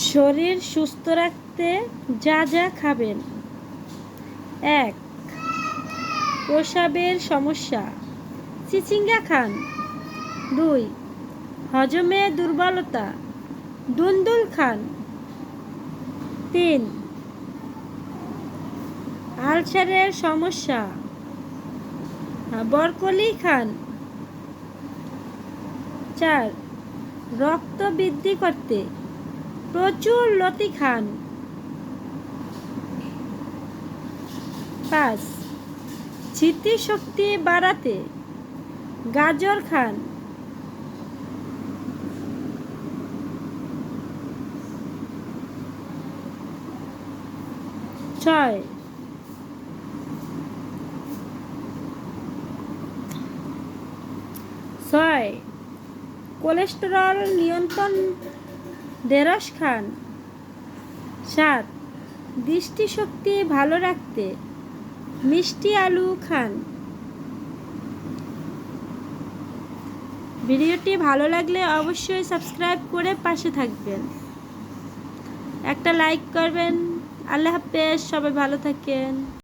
শরীর সুস্থ রাখতে যা যা খাবেন: ১. প্রস্রাবের সমস্যা, চিচিঙ্গা খান। ২. হজমে দুর্বলতা, দুন্দুল খান। ৩. আলসারের সমস্যা, বরকলি খান। ৪. রক্ত বৃদ্ধি করতে প্রচুর লতি খান। ৫. স্মৃতিশক্তি বাড়াতে গাজর খান। ৬. কোলেস্টেরল নিয়ন্ত্রণ ঢেঁড়স খান। ৭. দৃষ্টিশক্তি ভালো রাখতে মিষ্টি আলু খান। ভিডিওটি ভালো লাগলে অবশ্যই সাবস্ক্রাইব করে পাশে থাকবেন, একটা লাইক করবেন। আল্লাহ হাফেজ, সবাই ভালো থাকেন।